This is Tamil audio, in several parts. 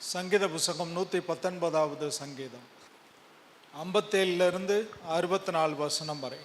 சங்கீத புஸ்தகம் 119வது சங்கீதம் 57 64 வசனம் வரை.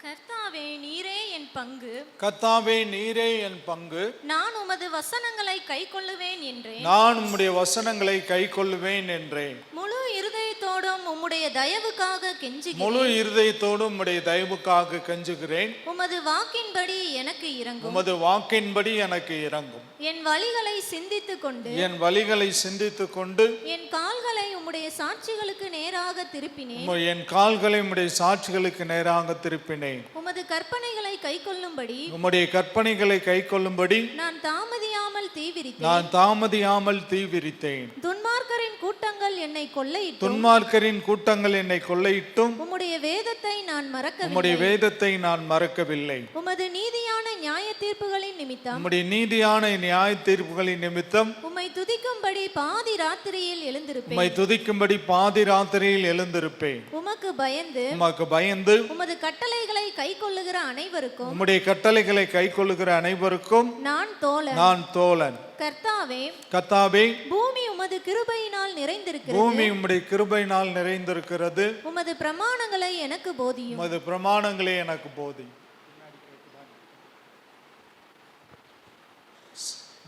கர்த்தாவே நீரே என் பங்கு, கர்த்தாவே நீரே என் பங்கு, நான் உமது வசனங்களை கைக்கொள்ளுவேன் என்றேன். நான் உம்முடைய வசனங்களை கைக்கொள்ளுவேன் என்றேன். முழு இருதயத்தோடும் உம்முடைய தயவுக்காக கெஞ்சுகிறேன். முழு இருதயத்தோடும் உம்முடைய தயவுக்காக கெஞ்சுகிறேன். உமது வாக்கின்படி எனக்கு இறங்கும். உமது வாக்கின்படி எனக்கு இறங்கும். என் வழிகளை சிந்தித்துக் கொண்டு, என் வழிகளை சிந்தித்துக் கொண்டு, என் கால்களை உம்முடைய சாட்சிகளுக்கு நேராக திருப்பினேன். என் கால்களை உம்முடைய சாட்சிகளுக்கு நேராக திருப்பினேன். உமது கற்பனைகளை கைக்கொள்ளும்படி, உம்முடைய கற்பனைகளை கைக்கொள்ளும்படி நான் தாமதியாமல் தீவிரித்தேன். நான் தாமதியாமல் தீவிரித்தேன். துன்மார்க்கரின் கூட்டங்கள் என்னை கொள்ளையிட்டும், துன்மார்க்கரின் கூட்டங்கள் என்னை கொள்ளையிட்டும், உம்முடைய வேதத்தை நான் மறக்கவில்லை. உம்முடைய வேதத்தை நான் மறக்கவில்லை. உமது நீதியான நியாய தீர்ப்புகளின் நிமித்தம், உம்முடைய நீதியான நியாய தீர்ப்புகளின் நிமித்தம் உம்மை துதிக்கும்படி பாதி ராத்திரியில் எழுந்திருப்பேன். உம்மை துதிக்கும்படி பாதி ராத்திரியில் எழுந்திருப்பேன். உமக்கு பயந்து, உமக்கு பயந்து, உமது கட்டளைகளை கைக்கொள்ளுகிற அனைவருக்கும், உம்முடைய கட்டளைகளை கைக்கொள்ளுகிற அனைவருக்கும் நான் தோழன். நான் தோழன். கர்த்தாவே, கர்த்தாவே, பூமி உமது கிருபையினால் நிறைந்திருக்கிறது. பூமி உம்முடைய கிருபையினால் நிறைந்திருக்கிறது. உமது பிரமாணங்களை எனக்கு போதியும். உமது பிரமாணங்களே எனக்கு போதி.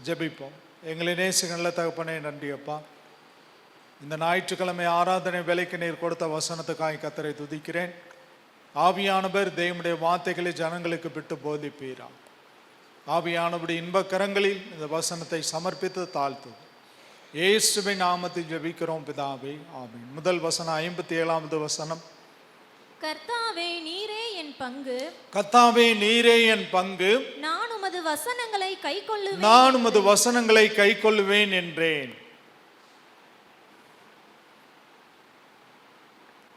ஜெபிப்போம். எங்களை நேசிக்கிற தகப்பனே, நன்றி அப்பா. இந்த ஞாயிற்றுக்கிழமை ஆராதனை வேலைக்கு நீர் கொடுத்த வசனத்துக்காய் கர்த்தரை துதிக்கிறேன். ஆவியானவர் தேவனுடைய வார்த்தைகளை ஜனங்களுக்கு விட்டு போதிப்பீரா. ஆவியானவருடைய இன்பக்கரங்களில் இந்த வசனத்தை சமர்ப்பித்து தாழ்த்து இயேசுவின் நாமத்தில் ஜெபிக்கிறோம் பிதாவே, ஆமென். முதல் வசனம் 57வது வசனம். கர்த்தாவே நீரே என் பங்கு, கர்த்தாவே நீரே என் பங்கு, நான் உமது வசனங்களை கைக்கொள்ளுவேன். நான் உமது வசனங்களை கைக்கொள்ளுவேன் என்றேன்.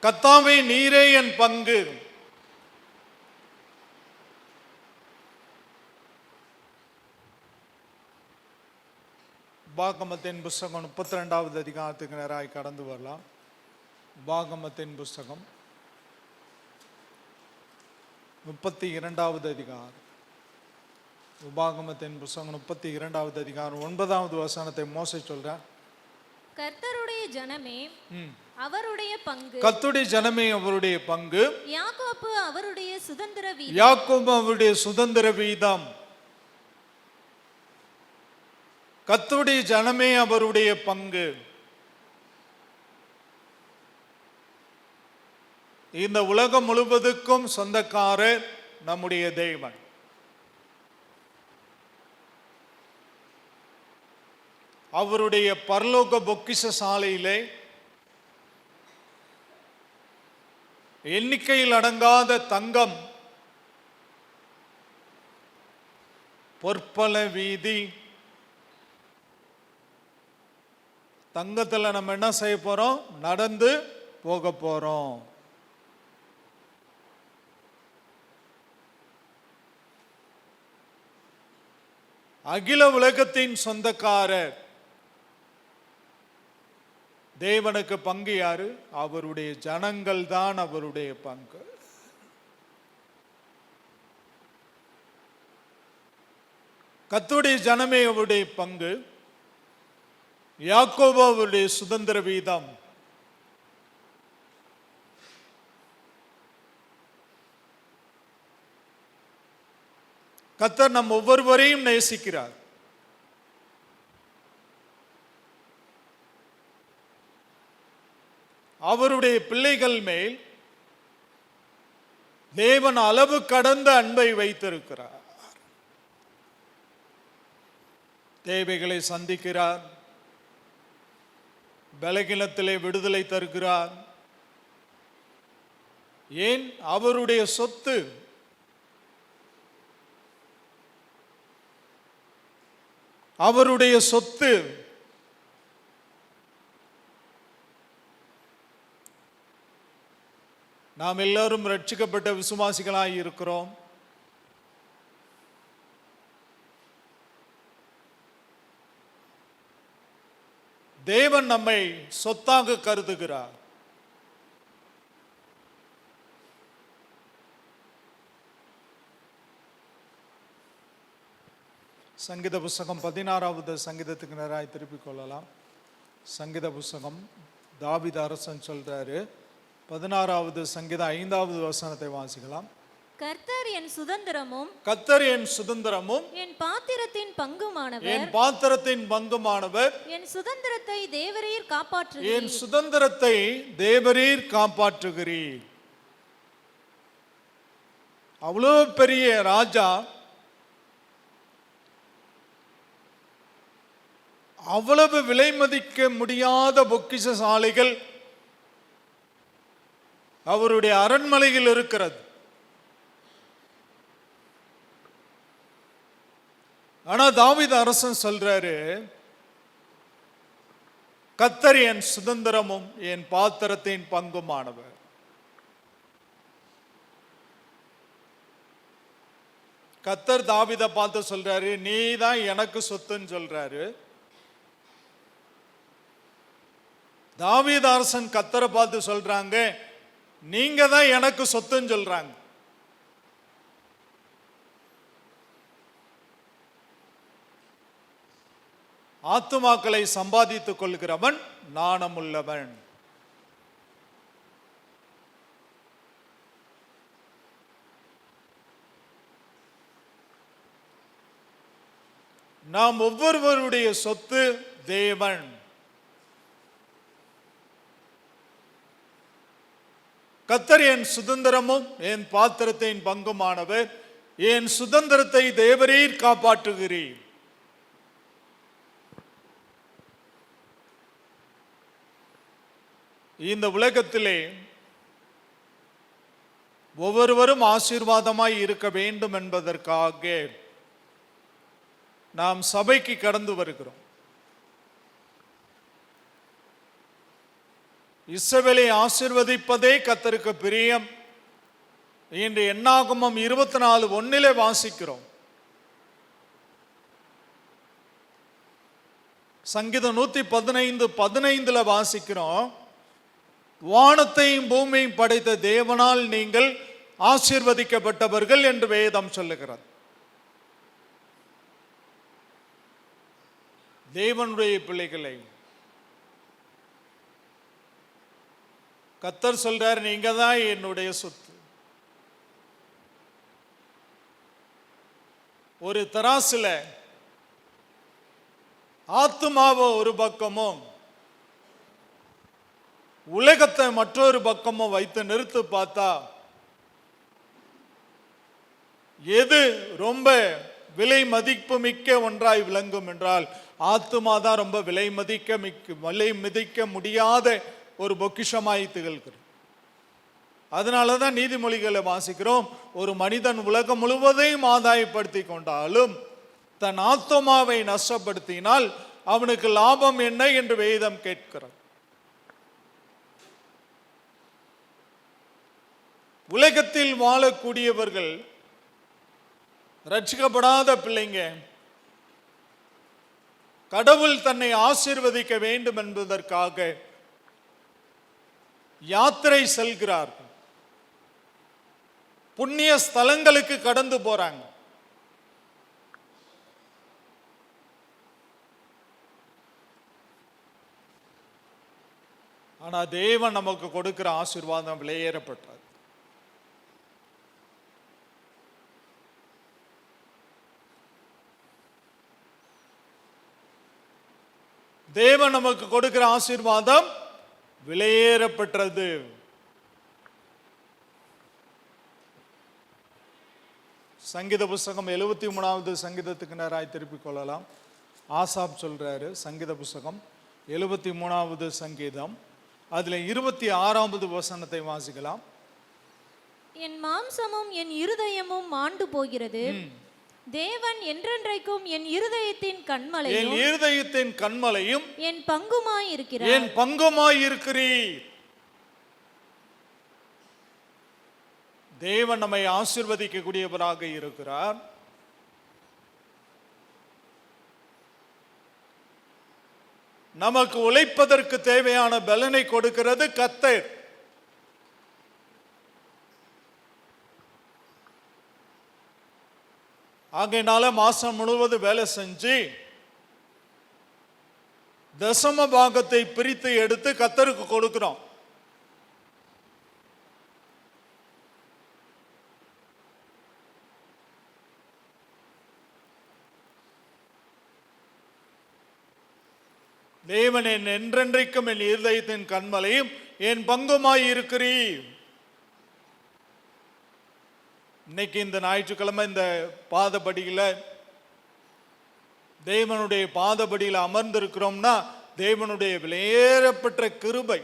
கர்த்தாவே நீரே என் பங்கு. உபாகமத்தின் புஸ்தகம் 32வது அதிகாரத்துக்கு நேராய் கடந்து வரலாம். உபாகமத்தின் புஸ்தகம் 32வது அதிகாரம். உபாகமத்தின் புஸ்தகம் 32வது அதிகாரம் 9வது வசனத்தை மோசே சொல்றார். கர்த்தருடைய ஜனமே அவருடைய பங்கு, கர்த்தருடைய ஜனமே அவருடைய பங்கு, யாக்கோபு அவருடைய சுதந்திர வீதம். யாக்கோபு அவருடைய சுதந்திர வீதம். கர்த்தருடைய ஜனமே அவருடைய பங்கு. இந்த உலகம் முழுவதுக்கும் சொந்தக்காரர் நம்முடைய தேவன். அவருடைய பரலோக பொக்கிஷ சாலையிலே எண்ணிக்கையில் அடங்காத தங்கம், பொற்பல வீதி. தங்கத்தில் நம்ம என்ன செய்ய போறோம்? நடந்து போக போறோம். அகில உலகத்தின் சொந்தக்காரர் தேவனுக்கு பங்கு யாரு? அவருடைய ஜனங்கள் தான் அவருடைய பங்கு. கர்த்தருடைய ஜனமே அவருடைய பங்கு, யாக்கோபு அவருடைய சுதந்திர வீதம். கர்த்தர் நம் ஒவ்வொருவரையும் நேசிக்கிறார். அவருடைய பிள்ளைகள் மேல் தேவன் அளவு கடந்த அன்பை வைத்திருக்கிறார். தேவைகளை சந்திக்கிறார், பலகீனத்திலே விடுதலை தருகிறார். ஏன்? அவருடைய சொத்து. அவருடைய சொத்து. நாம் எல்லாரும் ரட்சிக்கப்பட்ட விசுவாசிகளாய் இருக்கிறோம். தேவன் நம்மை சொத்தாக கருதுகிறார். சங்கீத புஸ்தகம் 16வது சங்கீதத்துக்கு நேராய் திருப்பிக் கொள்ளலாம். சங்கீத புஸ்தகம் தாவீது அரசன் சொல்றாரு. 16வது சங்கீதம் 5வது வசனத்தை வாசிக்கலாம். கர்த்தர் என் சுதந்திரமும் கர்த்தர் என் சுதந்திரமும் என் பாத்திரத்தின் பங்குமானவர். என் பாத்திரத்தின் பங்குமானவர். என் சுதந்திரத்தை தேவரீர் காப்பாற்றுகிறீர். என் சுதந்திரத்தை தேவரீர் காப்பாற்றுகிறீர். அவ்வளோ பெரிய ராஜா, அவ்வளவு விலை மதிக்க முடியாத பொக்கிஷசாலைகள் அவருடைய அரண்மனையில் இருக்கிறது. ஆனா தாவீது அரசன் சொல்றாரு, கர்த்தர் என் சுதந்திரமும் என் பாத்திரத்தின் பங்குமானவர். கர்த்தர் தாவீதை பார்த்து சொல்றாரு, நீ தான் எனக்கு சொத்துன்னு சொல்றாரு. தாவீது அரசன் கர்த்தரை பார்த்து சொல்றாங்க, நீங்க தான் எனக்கு சொத்துன்னு சொல்றாங்க. ஆத்துமாக்களை சம்பாதித்துக் கொள்கிறவன் நாணமுள்ளவன். நாம் ஒவ்வொருவருடைய சொத்து தேவன். கர்த்தர் என் சுதந்திரமும் என் பாத்திரத்தின் பங்குமானவர். என் சுதந்திரத்தை தேவரீர் காப்பாற்றுகிறீர். இந்த உலகத்திலே ஒவ்வொருவரும் ஆசீர்வாதமாய் இருக்க வேண்டும் என்பதற்காக நாம் சபைக்கு கடந்து வருகிறோம். இஸ்ரவேலை ஆசீர்வதிப்பதே கர்த்தருக்கு பிரியம் என்று என்னாகமம் 24:1 வாசிக்கிறோம். சங்கீதம் 115:15 வாசிக்கிறோம், வானத்தையும் பூமியையும் படைத்த தேவனால் நீங்கள் ஆசீர்வதிக்கப்பட்டவர்கள் என்று வேதம் சொல்லுகிறது. தேவனுடைய பிள்ளைகளை கர்த்தர் சொல்றார், நீங்க தான் என்னுடைய சொத்து. ஒரு தராசுல ஆத்துமாவை ஒரு பக்கமும் உலகத்தை மற்றொரு பக்கமும் வைத்து நிறுத்து பார்த்தா எது ரொம்ப விலை மதிப்பு மிக்க ஒன்றாய் விளங்கும் என்றால் ஆத்துமா தான் ரொம்ப விலை மதிக்க முடியாத ஒரு பொக்கிஷமாய் திகழ்கிறது. அதனால தான் நீதிமொழிகளை வாசிக்கிறோம், ஒரு மனிதன் உலகம் முழுவதையும் ஆதாயப்படுத்தி கொண்டாலும் தன் ஆத்துமாவை நஷ்டப்படுத்தினால் அவனுக்கு லாபம் என்ன என்று வேதம் கேட்கிறது. உலகத்தில் வாழக்கூடியவர்கள் ரட்சிக்கப்படாத பிள்ளைங்க கடவுள் தன்னை ஆசீர்வதிக்க வேண்டும் என்பதற்காக யாத்திரை செல்கிறார்கள், புண்ணிய ஸ்தலங்களுக்கு கடந்து போறாங்க. ஆனா தேவன் நமக்கு கொடுக்கிற ஆசீர்வாதம் விலையேறப்பட்டது. தேவன் நமக்கு கொடுக்கிற ஆசீர்வாதம் விலையேறப்பட்டது. சங்கீத புஸ்தகம் 73வது சங்கீதத்துக்கு நேராய் திருப்பிக் கொள்ளலாம். ஆசாப் சொல்றாரு, சங்கீத புஸ்தகம் 73வது சங்கீதம், அதுல 26வது வசனத்தை வாசிக்கலாம். என் மாம்சமும் என் இருதயமும் மாண்டு போகிறது, தேவன் என்றென்றைக்கும் என் இருதயத்தின் கண்மலையும் என் பங்குமாய் இருக்கிறீர். தேவன் நம்மை ஆசீர்வதிக்கக்கூடியவராக இருக்கிறார். நமக்கு உழைப்பதற்கு தேவையான பலனை கொடுக்கிறது கர்த்தர். ஆகையினால மாசம் முழுவதும் வேலை செஞ்சு தசம பாகத்தை பிரித்து எடுத்து கர்த்தருக்கு கொடுக்கிறோம். தேவன் என் என்றென்றைக்கும் என் இருதயத்தின் கண்மலையும் என் பங்குமாய் இருக்கிறீர். இன்னைக்கு இந்த ஞாயிற்றுக்கிழமை இந்த பாதபடியில தேவனுடைய பாதபடியில் அமர்ந்திருக்கிறோம்னா தேவனுடைய விலையேறப்பட்ட கிருபை.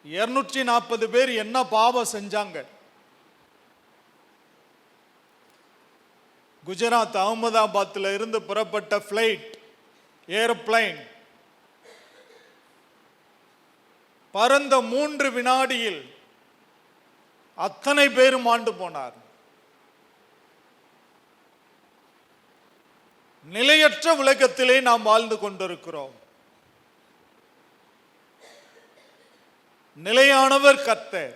240 பேர் என்ன பாவம் செஞ்சாங்க? குஜராத் அகமதாபாத்ல இருந்து புறப்பட்ட பிளைட் ஏரோப்ளைன் பறந்த 3 வினாடியில் அத்தனை பேரும் மாண்டு போனார். நிலையற்ற உலகத்திலே நாம் வாழ்ந்து கொண்டிருக்கிறோம். நிலையானவர் கர்த்தர்.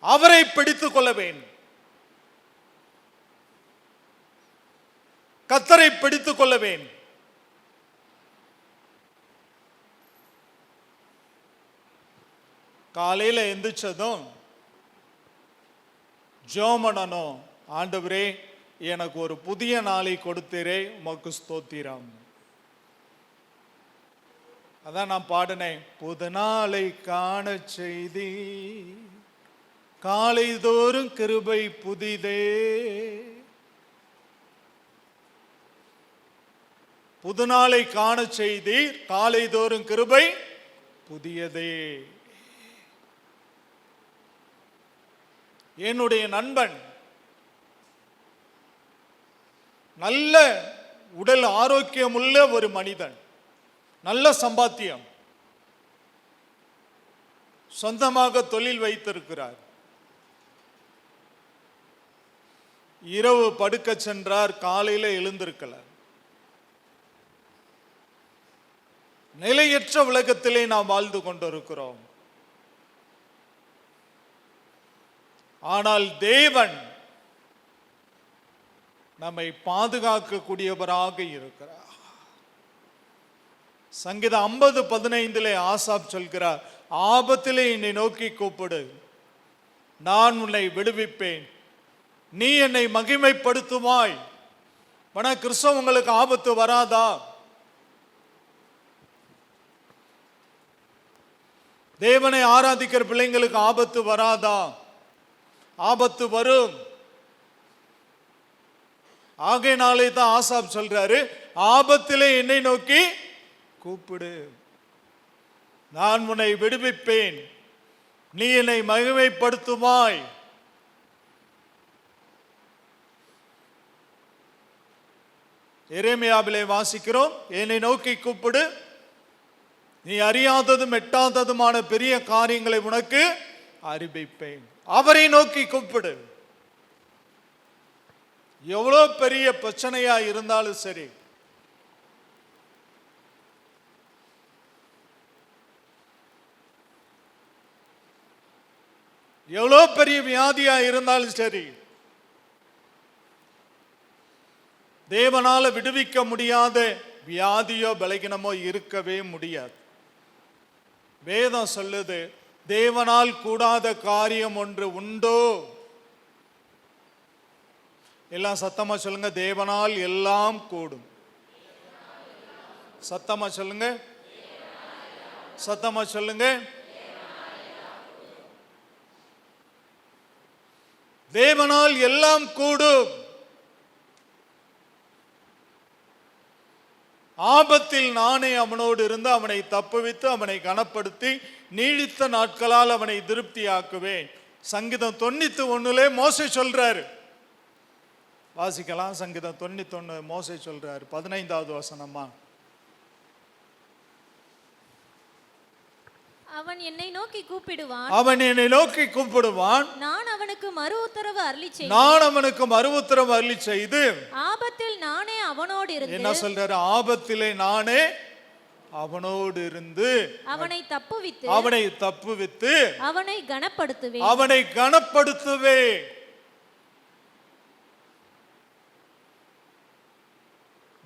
அவரை பிடித்துக் கொள்ள வேண்டும். கர்த்தரை பிடித்துக் கொள்ள வேண்டும். காலையில எந்திரிச்சதும் ஜோமனனும், ஆண்டவரே எனக்கு ஒரு புதிய நாளை கொடுத்தீரே, உமக்கு ஸ்தோத்திரம். அதான் நான் பாடினேன், புது நாளை காண செய்தி காலை தோறும் கிருபை புதிதே. புது நாளை காண செய்தி காலை தோறும் கிருபை புதியதே. என்னுடைய நண்பன் நல்ல உடல் ஆரோக்கியமுள்ள ஒரு மனிதன், நல்ல சம்பாத்தியம், சொந்தமாக தொழில் வைத்திருக்கிறார். இரவு படுக்க சென்றார், காலையில எழுந்திருக்கல. நிலையற்ற உலகத்திலே நாம் வாழ்ந்து கொண்டிருக்கிறோம். ஆனால் தேவன் நம்மை பாதுகாக்கக்கூடியவராக இருக்கிறார். சங்கீதம் 50:15 ஆசாப் சொல்கிறார், ஆபத்திலே என்னை நோக்கி கூப்பிடு, நான் உன்னை விடுவிப்பேன், நீ என்னை மகிமைப்படுத்துவாய். ஆனா கிறிஸ்தவங்களுக்கு ஆபத்து வராதா? தேவனை ஆராதிக்கிற பிள்ளைங்களுக்கு ஆபத்து வராதா? ஆபத்து வரும். ஆகையினாலே தான் ஆசாப் சொல்றாரு, ஆபத்திலே என்னை நோக்கி கூப்பிடு, நான் உன்னை விடுவிப்பேன், நீ என்னை மகிமைப்படுத்துவாய். எரேமியாவிலே வாசிக்கிறோம், என்னை நோக்கி கூப்பிடு, நீ அறியாததும் எட்டாததுமான பெரிய காரியங்களை உனக்கு அறிவிப்பேன். அவரை நோக்கி கூப்பிடு. எவ்வளோ பெரிய பிரச்சனையா இருந்தாலும் சரி, எவ்வளோ பெரிய வியாதியா இருந்தாலும் சரி, தேவனால விடுவிக்க முடியாத வியாதியோ பலகீனமோ இருக்கவே முடியாது. வேதம் சொல்லுது, தேவனால் கூடாத காரியம் ஒன்று உண்டோ? எல்லாம் சத்தமா சொல்லுங்க, தேவனால் எல்லாம் கூடும். சத்தமா சொல்லுங்க, சத்தமா சொல்லுங்க. தேவனால் எல்லாம் கூடும். ஆபத்தில் நானே அவனோடு இருந்து அவனை தப்புவித்து அவனை கனப்படுத்தி நீடித்த நாட்களால் அவனை திருப்தியாக்குவேன். சங்கீதம் 91 மோசே சொல்றாரு. வாசிக்கலாம். சங்கீதம் 91 மோசே சொல்றாரு, 15வது வசனமா. அவன் என்னை நோக்கி கூப்பிடுவான், அவன் என்னை நோக்கி கூப்பிடுவான், நான் அவனுக்கு மறு உத்தரவு அருளி செய்து, நான் அவனுக்கு மறு உத்தரவு அருளி செய்து, ஆபத்தில் நானே அவனோடு இருந்து, என்ன சொல்றாரு? ஆபத்திலே நானே அவனோடு இருந்து அவனை தப்புவித்து, அவனை தப்புவித்து அவனை கனப்படுத்துவேன், அவனை கனப்படுத்துவே.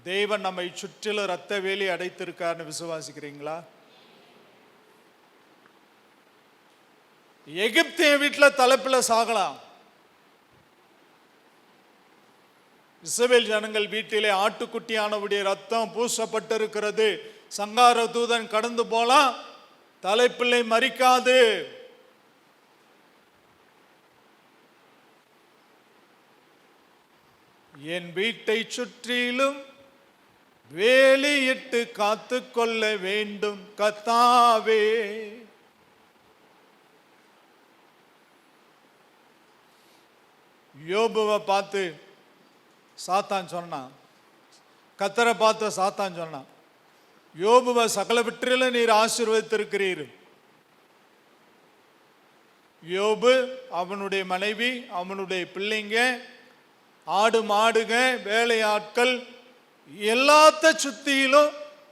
தேவன் நம்மை சுற்றிலும் இரத்த வேலி அடைத்திருக்காருன்னு விசுவாசிக்கிறீங்களா? எகிப்திய வீட்டில் தலைப்பில் சாகலாம். இஸ்ரவேல் ஜனங்கள் வீட்டிலே ஆட்டுக்குட்டியானவுடைய ரத்தம் பூசப்பட்டிருக்கிறது. சங்கார தூதன் கடந்து போலாம், தலைப்பிள்ளை மரிக்காது. என் வீட்டை சுற்றிலும் வேலியிட்டு காத்து கொள்ள வேண்டும் கர்த்தாவே. யோபுவை பார்த்து சாத்தான் சொன்னான், கர்த்தரை பார்த்து சாத்தான் சொன்னான், யோபுவை சகலவற்றிலும் நீர் ஆசீர்வதித்திருக்கிறீர். யோபு, அவனுடைய மனைவி, அவனுடைய பிள்ளைங்க, ஆடு மாடுக, வேலையாட்கள் எல்லாத்த சுத்தியிலும்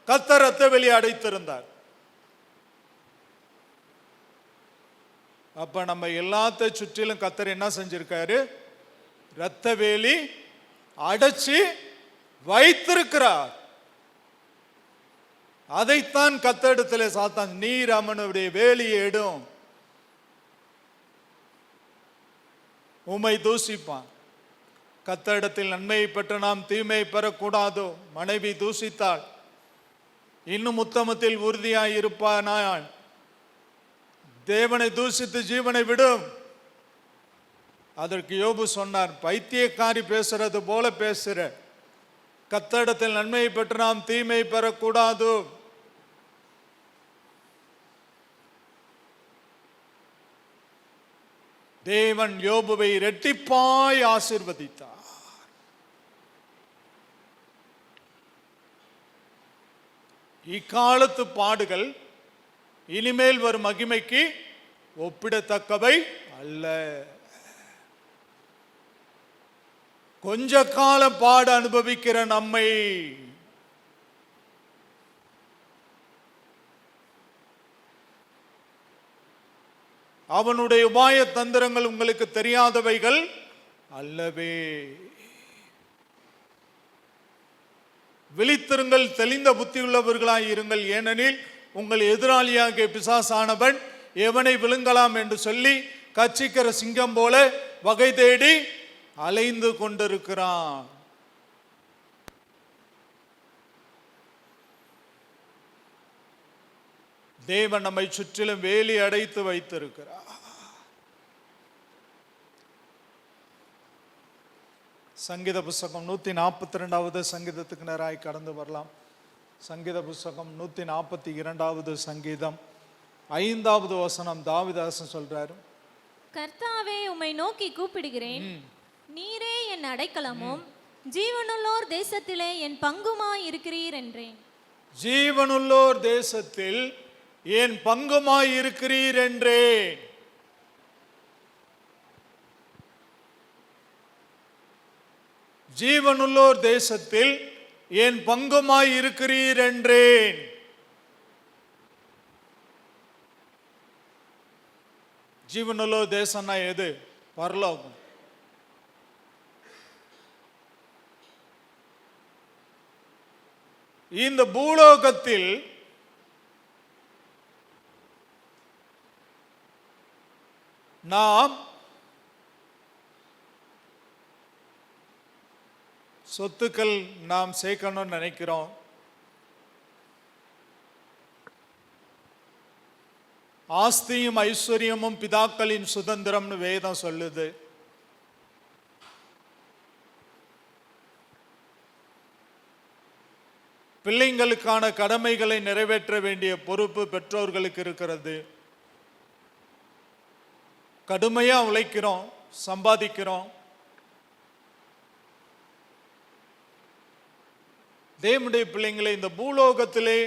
கர்த்தர் இரத்த வேலி அடைத்திருந்தார். அப்ப நம்ம எல்லாத்த சுற்றிலும் கர்த்தர் என்ன செஞ்சிருக்காரு? இரத்த வேலி அடைச்சி வைத்திருக்கிறார். அதைத்தான் கர்த்தரிடத்திலே சாத்தான், நீர் அவனுடைய வேலியை எடும், உம்மை தூசிப்பான். கர்த்தரிடத்தில் நன்மையை பெற்று நாம் தீமையை பெறக்கூடாதோ? மனைவி தூசித்தாள், இன்னும் உத்தமத்தில் உறுதியாய் இருப்பானாய். தேவனை தூசித்து ஜீவனை விடும். அதற்கு யோபு சொன்னார், பைத்தியக்காரி பேசுறது போல பேசுற, கர்த்தரிடத்தில் நன்மையை பெற்று நாம் தீமையை பெறக்கூடாது. தேவன் யோபுவை இரட்டிப்பாய் ஆசீர்வதித்தார். இக்காலத்து பாடுகள் இனிமேல் வரும் மகிமைக்கு ஒப்பிடத்தக்கவை அல்ல. கொஞ்ச கால பாடு அனுபவிக்கிற நம்மை அவனுடைய உபாய தந்திரங்கள் உங்களுக்கு தெரியாதவைகள் அல்லவே. விழித்திருங்கள், தெளிந்த புத்தியுள்ளவர்களாய் இருங்கள். ஏனெனில் உங்கள் எதிராளியாகிய பிசாசானவன் எவனை விழுங்கலாம் என்று சொல்லி கச்சிக்கிற சிங்கம் போல வகை தேடி அலைந்து கொண்டிருக்கிறான். தேவன் நம்மை சுற்றிலும் வேலி அடைத்து வைத்திருக்கிறார். சங்கீத புஸ்தகம் 142வது சங்கீதத்துக்கு நேராய் கடந்து வரலாம். சங்கீத புஸ்தகம் 142வது சங்கீதம் 5வது வசனம் தாவீதாசன் சொல்றாரு, கர்த்தாவே உம்மை நோக்கி கூப்பிடுகிறேன், நீரே என் அடைக்கலமும் ஜீவனுள்ளோர் தேசத்திலே என் பங்குமாய் இருக்கிறீர் என்றேன். ஜீவனுள்ளோர் தேசத்தில் என் பங்குமாய் இருக்கிறீர் என்றேன். ஜீவனுள்ளோர் தேசத்தில் என் பங்குமாய் இருக்கிறீர் என்றேன். ஜீவனுள்ளோர் தேசம்னா எது? பரலோகம். இந்த பூலோகத்தில் நாம் சொத்துக்கள் நாம் சேர்க்கணும்னு நினைக்கிறோம். ஆஸ்தியும் ஐஸ்வர்யமும் பிதாக்களின் சுதந்திரம்னு வேதம் சொல்லுது. பிள்ளைங்களுக்கான கடமைகளை நிறைவேற்ற வேண்டிய பொறுப்பு பெற்றோர்களுக்கு இருக்கிறது. கடுமையா உழைக்கிறோம், சம்பாதிக்கிறோம். தேவனுடைய பிள்ளைங்களை, இந்த பூலோகத்திலே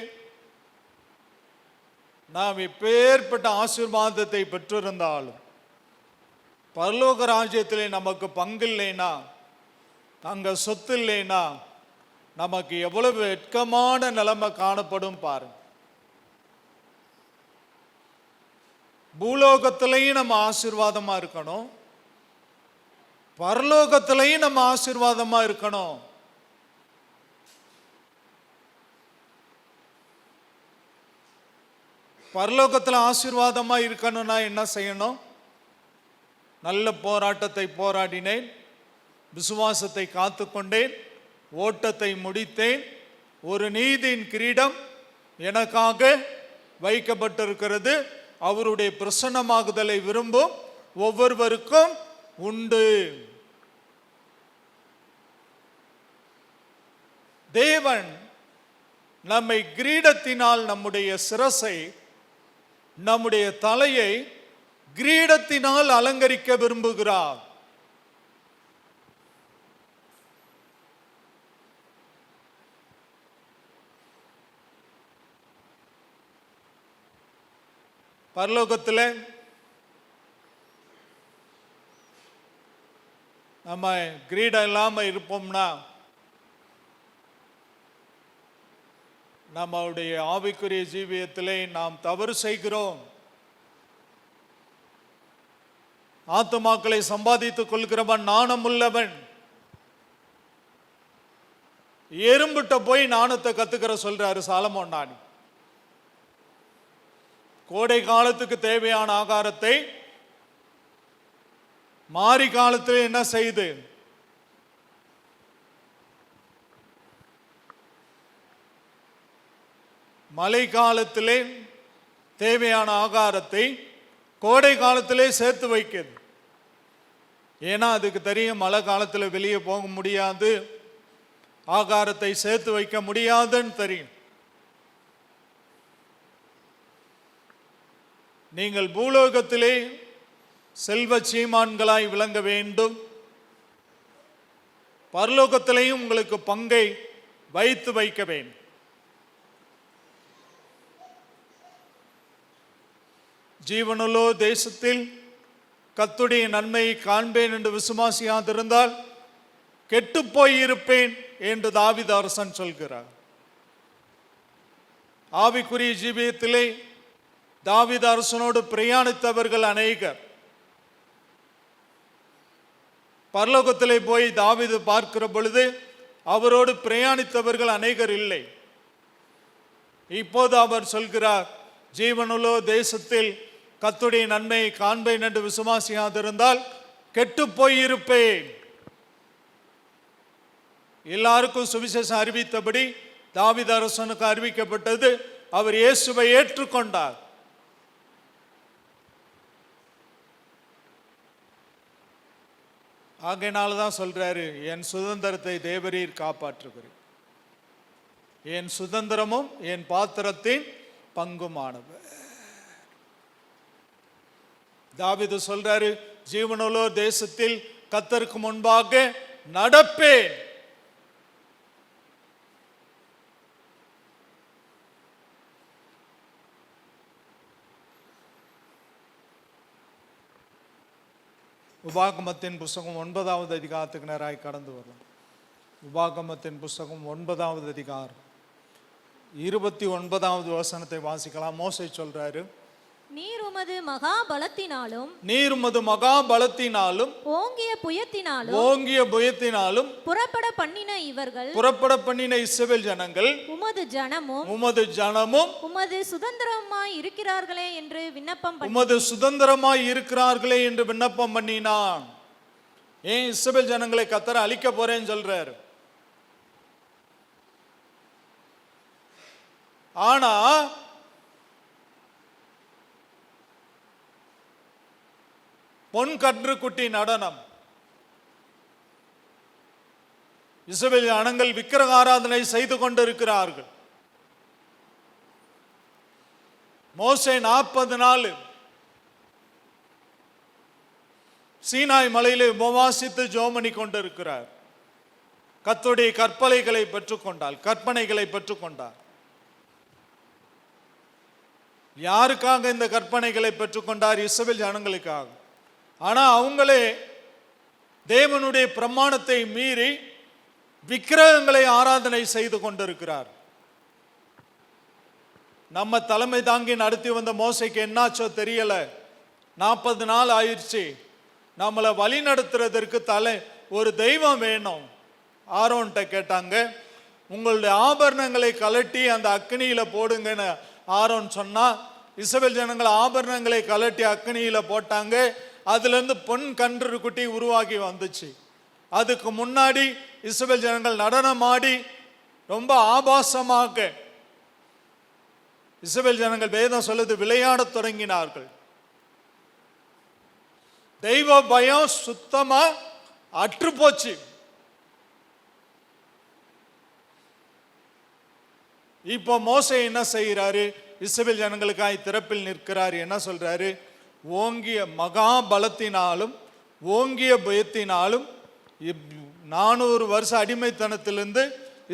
நாம் எப்பேற்பட்ட ஆசீர்வாதத்தை பெற்றிருந்தாலும் பரலோக ராஜ்யத்திலே நமக்கு பங்கு இல்லைனா, அங்க சொத்து இல்லைனா நமக்கு எவ்வளவு வெட்கமான நிலைமை காணப்படும் பாருங்க. பூலோகத்திலையும் நம்ம ஆசீர்வாதமா இருக்கணும், பரலோகத்திலையும் நம்ம ஆசீர்வாதமா இருக்கணும். பரலோகத்தில் ஆசீர்வாதமா இருக்கணும்னா என்ன செய்யணும்? நல்ல போராட்டத்தை போராடினேன், விசுவாசத்தை காத்துக்கொண்டேன், ஓட்டத்தை முடித்தேன், ஒரு நீதியின் கிரீடம் எனக்காக வைக்கப்பட்டிருக்கிறது, அவருடைய பிரசன்னமாகுதலை விரும்பும் ஒவ்வொருவருக்கும் உண்டு. தேவன் நம்மை கிரீடத்தினால், நம்முடைய சிரசை, நம்முடைய தலையை கிரீடத்தினால் அலங்கரிக்க விரும்புகிறார். பரலோகத்தில் நம்ம கிரீடம் இல்லாமல் இருப்போம்னா நம்முடைய ஆவிக்குரிய ஜீவியத்திலே நாம் தவறு செய்கிறோம். ஆத்துமாக்களை சம்பாதித்துக் கொள்கிறவன் நாணமுள்ளவன். எறும்பிட்ட போய் நாணத்தை கத்துக்கிற சொல்றாரு சாலமோன் ஞானி. கோடை காலத்துக்கு தேவையான ஆகாரத்தை மாரி காலத்தில் என்ன செய்து மழை காலத்திலே தேவையான ஆகாரத்தை கோடை காலத்திலே சேர்த்து வைக்கிறது. ஏன்னா அதுக்கு தெரியும் மழை காலத்தில் வெளியே போக முடியாது, ஆகாரத்தை சேர்த்து வைக்க முடியாதுன்னு தெரியும். நீங்கள் பூலோகத்திலே செல்வ சீமான்களாய் விளங்க வேண்டும், பரலோகத்திலேயும் உங்களுக்கு பங்கை வைத்து வைக்க வேண்டும். ஜீவனுள்ளோ தேசத்தில் கர்த்தருடைய நன்மையை காண்பேன் என்று விசுவாசியாதிருந்தால் கெட்டு போயிருப்பேன் என்று தாவீது அரசன் சொல்கிறார். ஆவிக்குரிய ஜீவியத்திலே தாவீது அரசனோடு பிரயாணித்தவர்கள் அநேகர். பரலோகத்திலே போய் தாவீது பார்க்கிற பொழுது அவரோடு பிரயாணித்தவர்கள் அநேகர் இல்லை. இப்போது அவர் சொல்கிறார், ஜீவனுள்ளோ தேசத்தில் கர்த்தருடைய நன்மையை காண்பேன் என்று விசுவாசியாதிருந்தால் கெட்டு போயிருப்பேன். எல்லாருக்கும் சுவிசேஷம் அறிவித்தபடி தாவீது அரசனுக்கு அறிவிக்கப்பட்டது. அவர் இயேசுவை ஏற்றுக்கொண்டார். ஆகையினால்தான் சொல்றாரு, என் சுதந்திரத்தை தேவரீர் காப்பாற்றுகிறேன், என் சுதந்திரமும் என் பாத்திரத்தின் பங்குமானவர். தாவீது சொல்றாரு, ஜீவனுள்ளோ தேசத்தில் கர்த்தருக்கு முன்பாக நடப்பேன். உபாகமத்தின் புஸ்தகம் 9வது அதிகாரத்துக்கு நேராய் கடந்து வரலாம். உபாகமத்தின் புஸ்தகம் 9வது அதிகாரம் 29வது வசனத்தை வாசிக்கலாம். மோசே சொல்றாரு, நீர் உமது மகாபலத்தினாலும் ஓங்கிய புயத்தினாலும் புறப்பட பண்ணின இஸ்ரவேல் ஜனங்கள் உமது ஜனமும் உமது சுதந்திரமாய் இருக்கிறார்களே என்று விண்ணப்பம் பண்ணினான். ஏன் இஸ்ரவேல் ஜனங்களை கர்த்தர் அழிக்க போறேன்னு சொல்றாரு. ஆனா பொன் கன்றுக்குட்டி நடனம், இஸ்ரவேல் ஜனங்கள் விக்கிரக ஆராதனை செய்து கொண்டிருக்கிறார்கள். மோசே 40 நாள் சீனாய் மலையிலே உபவாசித்து ஜெபம் பண்ணி கொண்டிருக்கிறார். கர்த்தருடைய கற்பனைகளை பெற்றுக்கொண்டார். யாருக்காக இந்த கற்பனைகளை பெற்றுக்கொண்டார்? இஸ்ரவேல் ஜனங்களுக்காக. ஆனா அவங்களே தேவனுடைய பிரமாணத்தை மீறி விக்கிரகங்களை ஆராதனை செய்து கொண்டிருக்கிறார். நம்ம தலைமை தாங்கி நடத்தி வந்த மோசைக்கு என்னாச்சோ தெரியல. 40 நாள் ஆயிடுச்சு. நம்மளை வழி நடத்துறதற்கு ஒரு தெய்வம் வேணும். ஆரோன்கிட்ட கேட்டாங்க, உங்களுடைய ஆபரணங்களை கலட்டி அந்த அக்னியில போடுங்கன்னு ஆரோன் சொன்னா, இஸ்ரவேல் ஜனங்கள் ஆபரணங்களை கலட்டி அக்னியில போட்டாங்க. அதுல இருந்து பொன் கன்று குட்டி உருவாகி வந்துச்சு. அதுக்கு முன்னாடி இஸ்ரவேல் ஜனங்கள் நடனமாடி ரொம்ப ஆபாசமாக இஸ்ரவேல் ஜனங்கள் வேதம் சொல்லுது விளையாடத் தொடங்கினார்கள். தெய்வ பயம் சுத்தமா அற்று போச்சு. இப்போ மோசே என்ன செய்கிறாரு? இஸ்ரவேல் ஜனங்களுக்காய் திறப்பில் நிற்கிறாரு. என்ன சொல்றாரு? ஓங்கிய மகா பலத்தினாலும் ஓங்கிய பயத்தினாலும் 400 வருஷ அடிமைத்தனத்திலிருந்து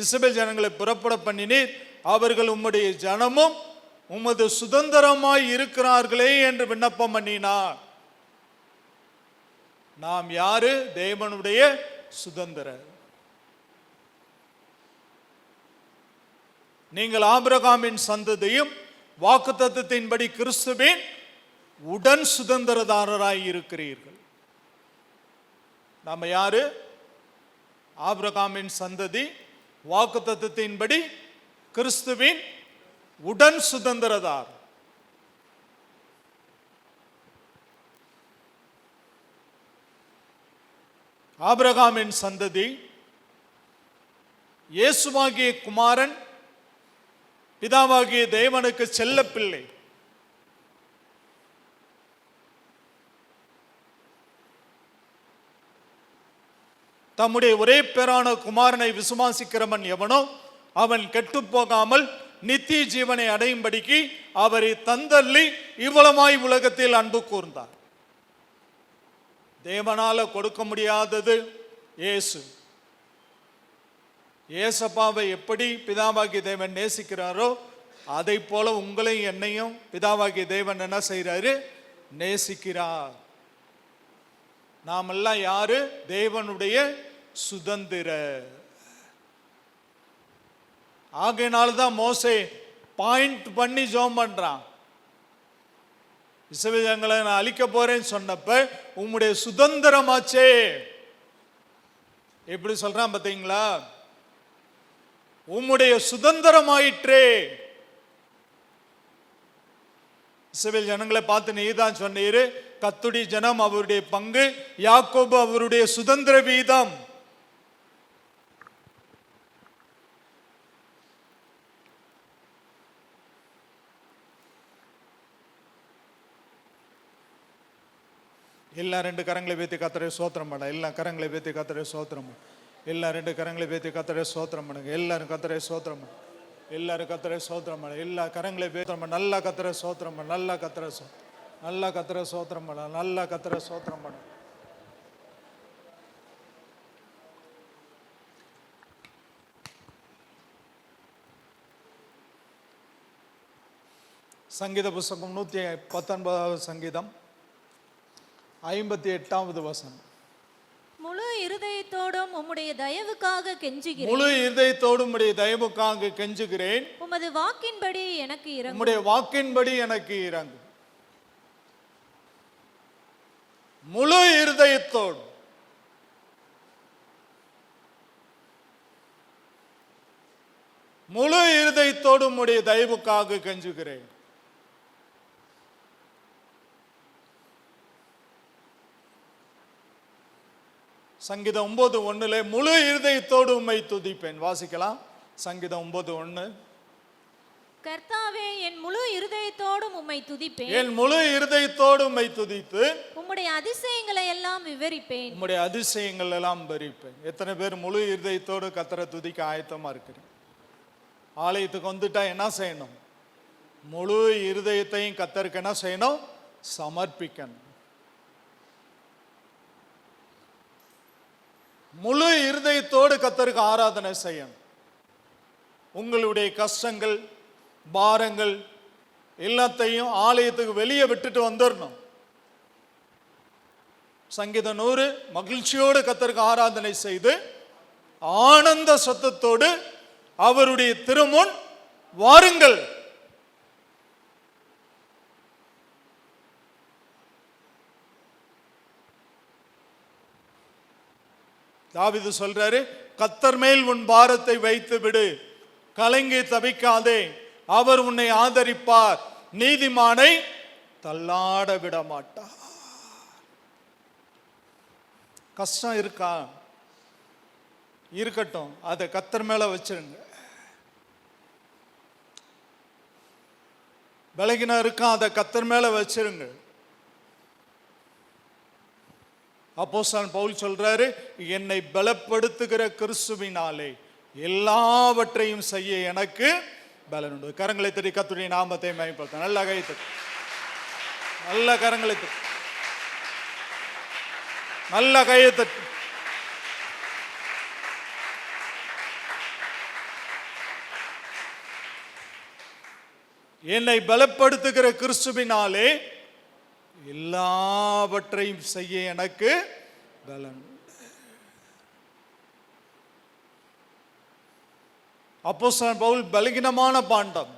இஸ்ரவேல் ஜனங்களை புறப்பட பண்ணினீர். அவர்கள் உம்முடைய ஜனமும் உமது சுதந்திரமாய் இருக்கிறார்களே என்று விண்ணப்பம் பண்ணினார். நாம் யாரு? தேவனுடைய சுதந்திரர். நீங்கள் ஆபிரகாமின் சந்ததியும் வாக்குத்தத்தத்தின்படி கிறிஸ்துவின் உடன் சுதந்திரதாரராய் இருக்கிறீர்கள். நாம யாரு? ஆபிரகாமின் சந்ததி, வாக்குத்தத்தத்தின்படி கிறிஸ்துவின் உடன் சுதந்திரதார். ஆபிரகாமின் சந்ததி இயேசுவாகிய குமாரன், பிதாவாகிய தேவனுக்கு செல்ல பிள்ளை. தம்முடைய ஒரே பேரான குமாரனை விசுவாசிக்கிறவன் எவனோ அவன் கெட்டு போகாமல் நித்திய ஜீவனை அடையும்படிக்கு அவரை தந்தள்ளி இவ்வளமாய் உலகத்தில் அன்பு கூர்ந்தார். தேவனால கொடுக்க முடியாதது இயேசு. ஏசப்பாவை எப்படி பிதாவாகிய தேவன் நேசிக்கிறாரோ அதை போல உங்களையும் என்னையும் பிதாவாகிய தேவன் என்ன செய்யறாரு? நேசிக்கிறார். நாமெல்லாம் யாரு? தேவனுடைய சுதந்திர. ஆகையினால்தான் மோசே பாயிண்ட் பண்ணி ஜெபம் பண்றான். இஸ்ரவேல் ஜனங்களை நான் அழிக்க போறேன்னு சொன்னப்ப உம்முடைய சுதந்திரமாச்சே. எப்படி சொல்றான் பாத்தீங்களா? உம்முடைய சுதந்திரமாயிற்றே. இஸ்ரவேல் ஜனங்களை பார்த்து நீதான் சொன்னீரு, கர்த்தருடைய ஜனம் அவருடைய பங்கு, யாக்கோபு அவருடைய சுதந்திர வீதம். எல்லா 2 கரங்களை வைத்து கர்த்தரை ஸ்தோத்திரம் பண்ண. எல்லா கரங்களை வைத்து கர்த்தரை ஸ்தோத்திரம் பண்ண. எல்லா 2 கரங்களை வைத்து கர்த்தரை ஸ்தோத்திரம் பண்ணுங்க. எல்லாரும் கர்த்தரை ஸ்தோத்திரம் பண்ண. எல்லாரும் கர்த்தரை ஸ்தோத்திரம் பண்ண. எல்லா கரங்களை வைத்து நல்லா கர்த்தரை ஸ்தோத்திரம் பண்ண. நல்லா கர்த்தரை நல்லா கர்த்தரை ஸ்தோத்திரம் பண்ண. நல்லா கர்த்தரை ஸ்தோத்திரம் பண்ண. சங்கீத புஸ்தகம் 119 சங்கீதம் 58வது வசனம். முழு இருதயத்தோடும் உம்முடைய தயவுக்காக கெஞ்சுகிறேன். முழு இருதயத்தோடும் உம்முடைய தயவுக்காக கெஞ்சுகிறேன். உமது வாக்கின்படி எனக்கு இறங்கும். உம்முடைய வாக்கின்படி எனக்கு இறங்கும். முழு இருதயத்தோடு முழு இருதயத்தோடு உம்முடைய தயவுக்காக கெஞ்சுகிறேன். சங்கீதம் 9:1 முழு இருதயத்தோடு உம்மை துதிப்பேன். வாசிக்கலாம். சங்கீதம் 9:1. கர்த்தாவே, என் முழு இருதயத்தோடும் உம்மை துதிப்பேன். என் முழு இருதயத்தோடு உம்மை துதித்து உம்முடைய அதிசயங்களை எல்லாம் விவரிப்பேன். உம்முடைய அதிசயங்கள் எல்லாம் விவரிப்பேன். எத்தனை பேர் முழு இருதயத்தோடு கர்த்தரை துதிக்க ஆயத்தமா இருக்கிறீங்க? ஆலயத்துக்கு வந்துட்டா என்ன செய்யணும்? முழு இருதயத்தையும் கர்த்தருக்கு என்ன செய்யணும்? சமர்ப்பிக்கணும். முழு இருதயத்தோடு கர்த்தருக்கு ஆராதனை செய்யணும். உங்களுடைய கஷ்டங்கள், பாரங்கள் எல்லாத்தையும் ஆலயத்துக்கு வெளியே விட்டுட்டு வந்துடணும். சங்கீதம் 100 மகிழ்ச்சியோடு கர்த்தருக்கு ஆராதனை செய்து ஆனந்த சத்தத்தோடு அவருடைய திருமுன் வாருங்கள். தாவீது சொல்றாரு, கர்த்தர் மேல் உன் பாரத்தை வைத்து விடு, கலங்கி தவிக்காதே, அவர் உன்னை ஆதரிப்பார், நீதிமானை தள்ளாட விட மாட்டார். கஷ்டம் இருக்கா? இருக்கட்டும், அதை கர்த்தர் மேல வச்சிருங்க. பலகீனம் இருக்கா? அதை கர்த்தர் மேல வச்சிருங்க. அப்போஸ்தலன் பவுல் சொல்றாரு, என்னை பலப்படுத்துகிற கிறிஸ்துவினாலே எல்லாவற்றையும் செய்ய எனக்கு பலன் உண்டு. கரங்களை தட்டி கர்த்தருடைய நாமத்தை மகிமைப்படுத்த. நல்ல கைத்து, நல்ல கரங்களை தட்டி, நல்ல கையை தட்டி. என்னை பலப்படுத்துகிற கிறிஸ்துவினாலே எல்லாவற்றையும் செய்ய எனக்கு பலன். அப்போஸ்தலன் பவுல் பலகீனமான பாண்டம்.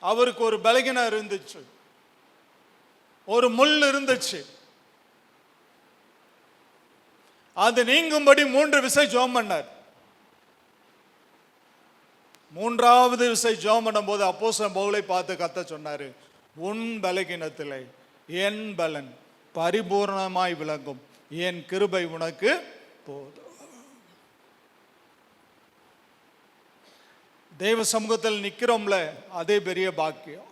அவருக்கு ஒரு பலகீனம் இருந்துச்சு, ஒரு முள் இருந்துச்சு. அது நீங்கும்படி 3 விசை ஜெபம் பண்ணார். 3வது விசை ஜெபம் பண்ணும் போது அப்போஸ்தலன் பவுலை பார்த்து கர்த்தர் சொன்னாரு, உன் பலகீனத்திலே என் பலன் பரிபூர்ணமாய் விளங்கும், என் கிருபை உனக்கு போதும். தேவ சமூகத்தில் நிக்கிறோம்ல, அதே பெரிய பாக்கியம்,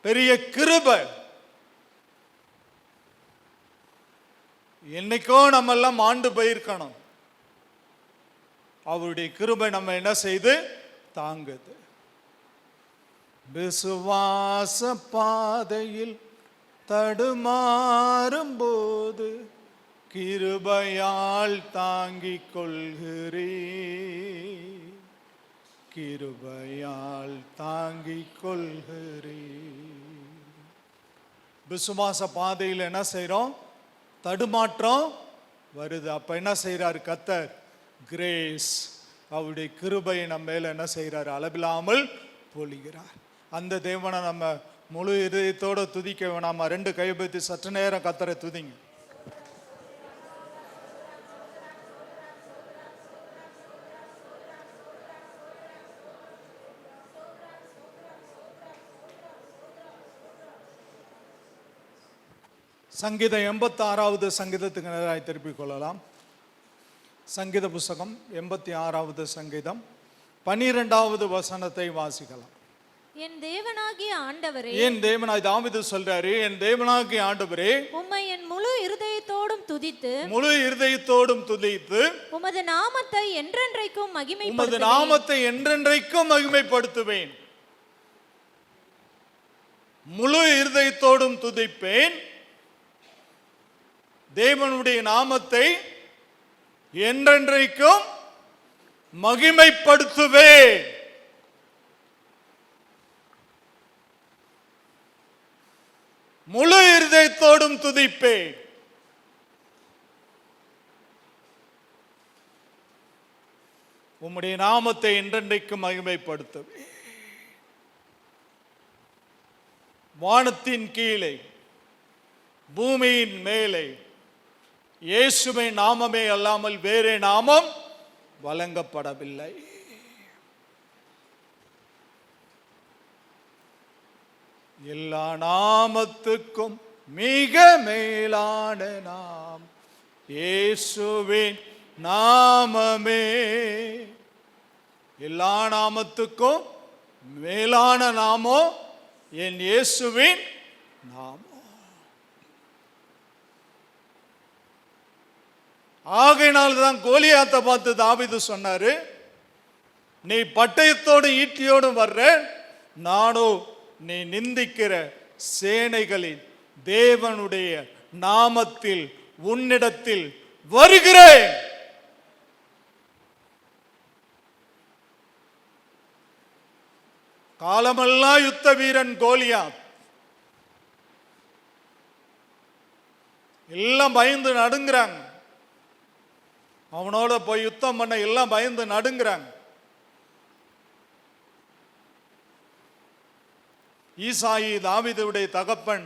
பெரிய கிருபை. என்னைக்கோ நம்ம எல்லாம் ஆண்டு போயிருக்கணும். அவருடைய கிருபை நம்ம என்ன செய்து தாங்குது. விசுவாச பாதையில் தடுமாறும் போது கிருபையால் தாங்கிக் கொள்கிறே, கிருபையால் தாங்கிக் கொள்கிறே. விசுவாச பாதையில் என்ன செய்றோம்? தடுமாற்றம் வருது. அப்ப என்ன செய்றாரு கர்த்தர்? கிரேஸ், அவருடைய கிருபையை நம்ம மேல என்ன செய்றாரு? அளவில்லாமல் பொழிகிறார். அந்த தேவனை நம்ம முழு இதயத்தோட துதிக்க வேணாமா? 2 கைப்பற்றி சற்று நேரம் கர்த்தரை துதிங்க. சங்கீதம் 86வது சங்கீதத்துக்கு நேராக திருப்பிக் கொள்ளலாம். சங்கீத புஸ்தகம் 86வது சங்கீதம் 12வது வசனத்தை வாசிக்கலாம். என் தேவனாகிய ஆண்டவரே, என் தேவனாய் தாவீது சொல்றாரு, என் தேவனாகிய ஆண்டவரே, உம்மை என் முழு இருதயத்தோடும் துதித்து, முழு இருதயத்தோடும் துதித்து, உமது நாமத்தை என்றென்றைக்கும் உமது மகிமைப்படுத்துவேன். நாமத்தை என்றென்றைக்கும் மகிமைப்படுத்துவேன். முழு இருதயத்தோடும் துதிப்பேன், தேவனுடைய நாமத்தை என்றென்றைக்கும் மகிமைப்படுத்துவேன். முழு இருதயத்தோடும் துதிப்பேன். உம்முடைய நாமத்தை என்றென்றைக்கும் மகிமைப்படுத்துவேன். வானத்தின் கீழே பூமியின் மேலே இயேசுவை நாமமே அல்லாமல் வேறே நாமம் வழங்கப்படவில்லை. எல்லா நாமத்துக்கும் மிக மேலான நாம் இயேசுவின் நாமமே. எல்லா நாமத்துக்கும் மேலான நாமோ என் இயேசுவின் நாமம். ஆகையினால்தான் கோலியாத்தை பார்த்து தாவீது சொன்னாரு, நீ பட்டயத்தோடு ஈட்டியோடு வர்ற, நானோ நீ நிந்திக்கிற சேனைகளின் தேவனுடைய நாமத்தில் உன்னிடத்தில் வருகிறேன். காலமெல்லாம் யுத்த வீரன் கோலியாத். எல்லாம் பயந்து நடுங்கிறாங்க. அவனோட போய் யுத்தம் பண்ண எல்லாம் பயந்து நடுங்கிறாங்க. ஈசாயி தாவீதுடைய தகப்பன்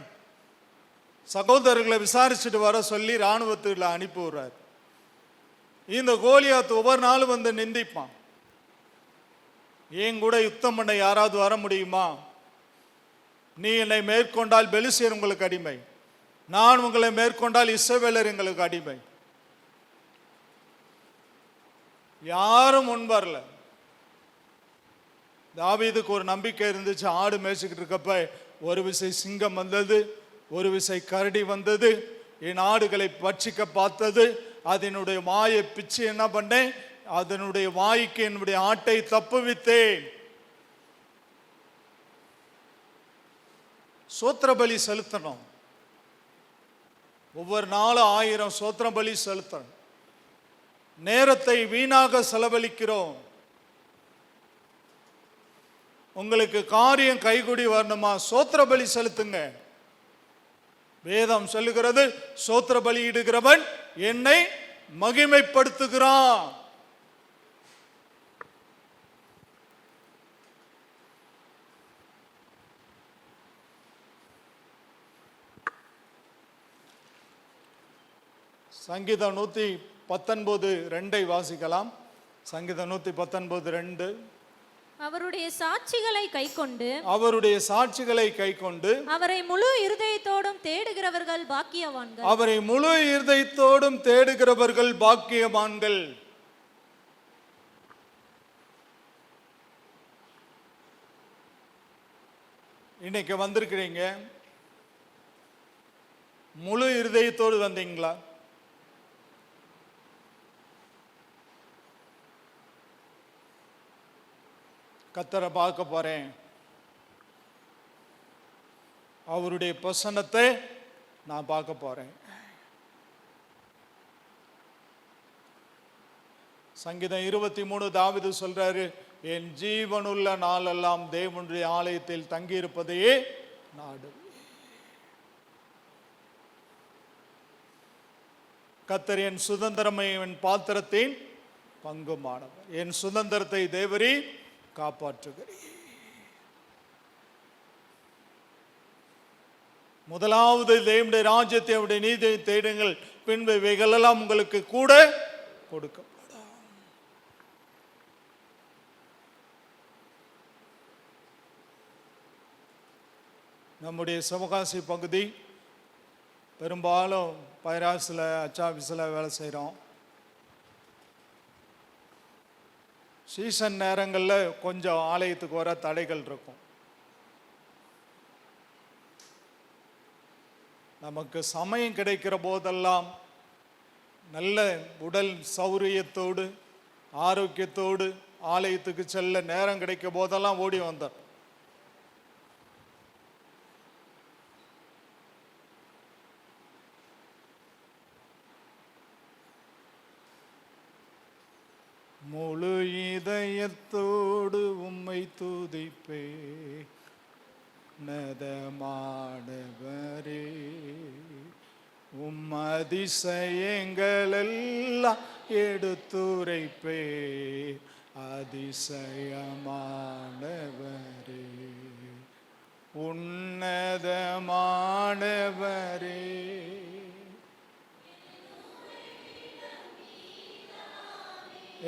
சகோதரர்களை விசாரிச்சுட்டு வர சொல்லி இராணுவத்தில் அனுப்பி விடுறார். இந்த கோலியாத் ஒவ்வொரு நாளும் வந்து நிந்திப்பான். என் கூட யுத்தம் பண்ண யாராவது வர முடியுமா? நீ என்னை மேற்கொண்டால் பெலிஸ்தியர் உங்களுக்கு அடிமை, நான் உங்களை மேற்கொண்டால் இஸ்ரவேலர் எங்களுக்கு அடிமை. யாரும் முன் வரல. தாவீதுக்கு ஒரு நம்பிக்கை இருந்துச்சு. ஆடு மேய்ச்சிக்கிட்டு இருக்கப்ப ஒரு விசை சிங்கம் வந்தது, ஒரு விசை கரடி வந்தது, என் ஆடுகளை பட்சிக்க பார்த்தது. அதனுடைய வாயை பிச்சு என்ன பண்ணேன், அதனுடைய வாய்க்கு என்னுடைய ஆட்டை தப்புவித்தேன். சோத்திர பலி செலுத்தணும். ஒவ்வொரு நாளும் 1000 சோத்திர பலி செலுத்தணும். நேரத்தை வீணாக செலவழிக்கிறோம். உங்களுக்கு காரியம் கைகூடி வரணுமா, சோத்திர பலி செலுத்துங்க. வேதம் சொல்லுகிறது, சோத்திர பலி இடுகிறவன் என்னை மகிமைப்படுத்துகிறான். சங்கீதம் 119:2 வாசிக்கலாம். சங்கீதம் 119:2. அவருடைய சாட்சிகளை கைக்கொண்டு அவருடைய சாட்சிகளை கைக்கொண்டு அவரை முழு இருதயத்தோடும் தேடுகிறவர்கள் பாக்கியவான்கள். அவரை முழு இருதயத்தோடும் தேடுகிறவர்கள் பாக்கியவான்கள். இன்னைக்கு வந்திருக்கிறீங்க, முழு இருதயத்தோடு வந்தீங்களா? கர்த்தரை பார்க்க போறேன், அவருடைய பிரசன்னத்தை நான் பார்க்க போறேன். சங்கீதம் 23 தாவீது சொல்றாரு, என் ஜீவனுள்ள நாளெல்லாம் தேவனுடைய ஆலயத்தில் தங்கியிருப்பதையே நாடு. கர்த்தர் என் சுதந்திரமை என் பாத்திரத்தின் பங்குமானவர். என் சுதந்திரத்தை தேவரே காப்பாற்றுகிறேன். முதலாவது தேவனுடைய ராஜ்யத்தை அவருடைய நீதியை தேடுங்கள், பின்பு இவைகளெல்லாம் உங்களுக்கு கூட கொடுக்கப்படும். நம்முடைய சிவகாசி பகுதி பெரும்பாலும் பைராஸில் அச்சாபிஸில் வேலை செய்கிறோம். சீசன் நேரங்களில் கொஞ்சம் ஆலயத்துக்கு வர தடைகள் இருக்கும். நமக்கு சமயம் கிடைக்கிற போதெல்லாம் நல்ல உடல் சௌரியத்தோடு ஆரோக்கியத்தோடு ஆலயத்துக்கு செல்ல நேரம் கிடைக்கும் போதெல்லாம் ஓடி வந்தார். முழு இதயத்தோடு உம்மை துதிப்பே நதமானவரே, உம் அதிசயங்களெல்லாம் எடுத்துரைப்பே அதிசயமானவரே, உன்னதமானவரே.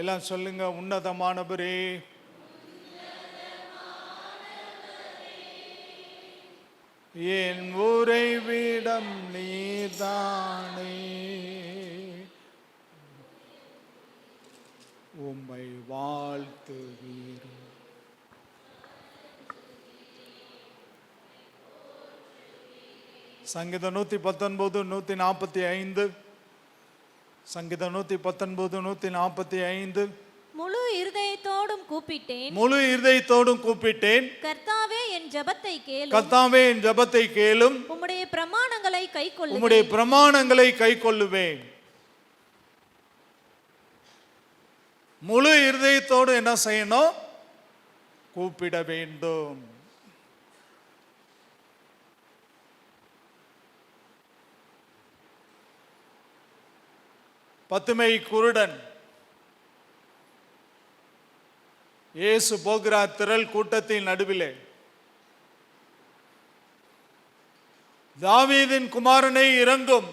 எல்லாம் சொல்லுங்க, உன்னதமானவரே, என் உறைவிடம் நீதானே, உம்மை வாழ்த்துகிறேன். சங்கீதம் 119 145. சங்கீதம் 119 145. முழு இருதயத்தோடும் கூப்பிட்டேன், முழு இருதயத்தோடும் கூப்பிட்டேன், கர்த்தாவே என் ஜெபத்தை கேளும், கர்த்தாவே என் ஜெபத்தை கேளும், உம்முடைய பிரமாணங்களை கைக்கொள்ளுவேன், உம்முடைய பிரமாணங்களை கைக்கொள்ளுவேன். முழு இருதயத்தோடு என்ன செய்யணும்? கூப்பிட வேண்டும். பத்துமை குருடன் இயேசு போகிறார் திரள் கூட்டத்தின் நடுவிலே. தாவீதின் குமாரனை இறங்கும்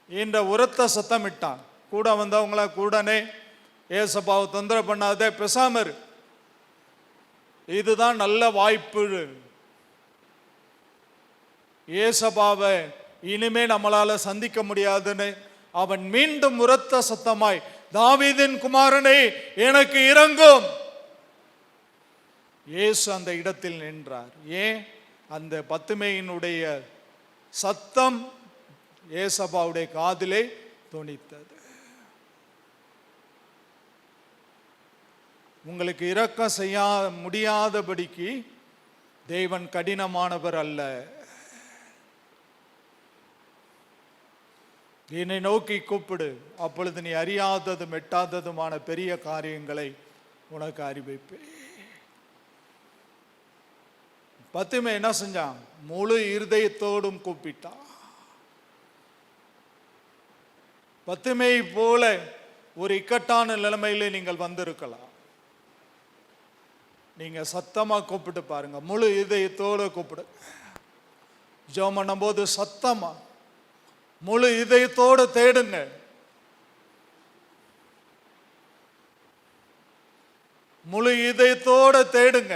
என்ற உரத்த சத்தமிட்டான். கூட வந்தவங்கள கூடனே, ஏசப்பாவை தொந்தரவு பண்ணாத, பேசாம இரு, இதுதான் நல்ல வாய்ப்பு. ஏசபாவை இனிமே நம்மளால சந்திக்க முடியாதுன்னு அவன் மீண்டும் உரத்த சத்தமாய், தாவீதின் குமாரனே எனக்கு இரங்கும். இயேசு அந்த இடத்தில் நின்றார். ஏன்? அந்த பத்துமையினுடைய சத்தம் ஏசபாவுடைய காதிலே தொனித்தது. உங்களுக்கு இரக்கம் செய்ய முடியாதபடிக்கு தேவன் கடினமானவர் அல்ல. என்னை நோக்கி கூப்பிடு, அப்பொழுது நீ அறியாததும் எட்டாததுமான பெரிய காரியங்களை உனக்கு அறிவிப்பேன். பத்துமை என்ன செஞ்சான்? முழு இருதயத்தோடும் கூப்பிட்டான். பத்துமை போல ஒரு இக்கட்டான நிலைமையில நீங்கள் வந்திருக்கலாம். நீங்க சத்தமா கூப்பிட்டு பாருங்க, முழு இதயத்தோடு கூப்பிடு. ஜெபம் பண்ணும்போது சத்தமா முழு இதயத்தோடு தேடுங்க. முழு இதயத்தோடு தேடுங்க.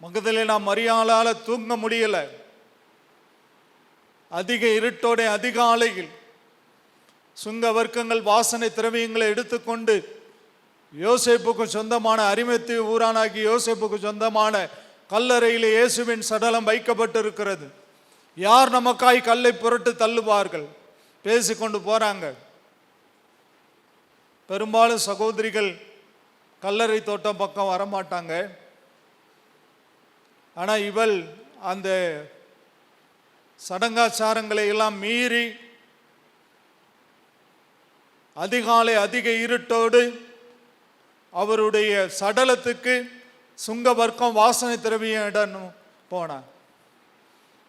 மகதலேனா மரியாளால தூங்க முடியல. அதிக இருட்டோட அதிகாலையில் சுங்க வர்க்கங்கள் வாசனை திரவியங்களை எடுத்துக்கொண்டு யோசேப்புக்கு சொந்தமான அரிமத்து ஊரானாகி யோசேப்புக்கு சொந்தமான கல்லறையில் இயேசுவின் சடலம் வைக்கப்பட்டிருக்கிறது. யார் நமக்காய் கல்லை புரட்டு தள்ளுவார்கள்? பேசிக்கொண்டு போறாங்க. பெரும்பாலும் சகோதரிகள் கல்லறை தோட்டம் பக்கம் வரமாட்டாங்க. ஆனா இவள் அந்த சடங்காச்சாரங்களை எல்லாம் மீறி அதிகாலை அதிக இருட்டோடு அவருடைய சடலத்துக்கு சுங்க வர்க்கம் வாசனை திரவிய இடம் போனான்.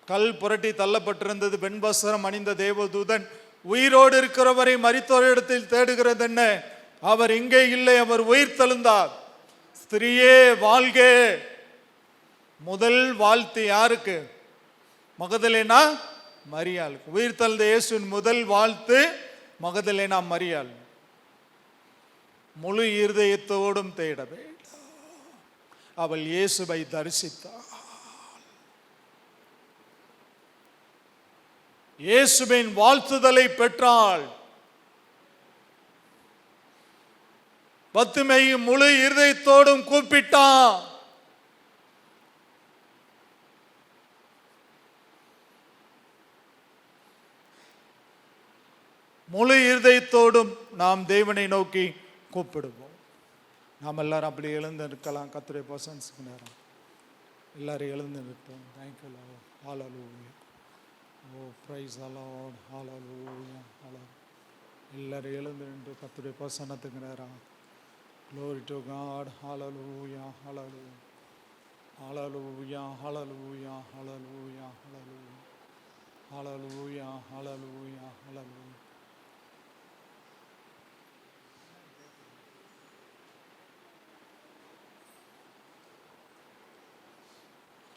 கல் புரட்டி தள்ளப்பட்டிருந்தது. பெண் வஸ்திரம் அணிந்த தேவதூதன் உயிரோடு இருக்கிறவரை மரித்தோரிடத்தில் தேடுகிறது என்ன? அவர் இங்கே இல்லை, அவர் உயிர் தெழுந்தார். ஸ்திரியே வாழ்க. முதல் வாழ்த்து யாருக்கு? மகதலேனா மரியாளுக்கு. உயிர் தெழுந்த இயேசுவின் முதல் வாழ்த்து மகதலேனா மரியாள். முழு இருதயத்தோடும் தேட வேண்டும். அவள் இயேசுவை தரிசித்தாள். இயேசுவின் வாழ்த்துதலை பெற்றாள். பத்துமையும் முழு இருதயத்தோடும் கூப்பிட்டான். முழு இருதயத்தோடும் நாம் தேவனை நோக்கி கூப்பிடுவோம். நாம் எல்லாரும் அப்படி எழுந்து நிற்கலாம். கர்த்தருடைய பிரசன்னத்துக்கு நேரம் எல்லாரும் எழுந்து நிற்போம். Thank you Lord. Hallelujah. Oh, praise the Lord. Hallelujah. எல்லாரும் எழுந்து நின்று கர்த்தருடைய பிரசன்னத்துக்கு நேரம். Glory to God. Hallelujah. Hallelujah. Hallelujah. Hallelujah. Hallelujah. Hallelujah. Hallelujah. Hallelujah. Hallelujah.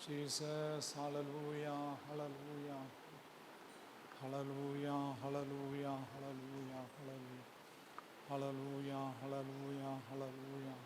Jesus. Hallelujah. Hallelujah. Hallelujah, hallelujah, hallelujah, hallelujah, hallelujah, hallelujah, hallelujah, hallelujah.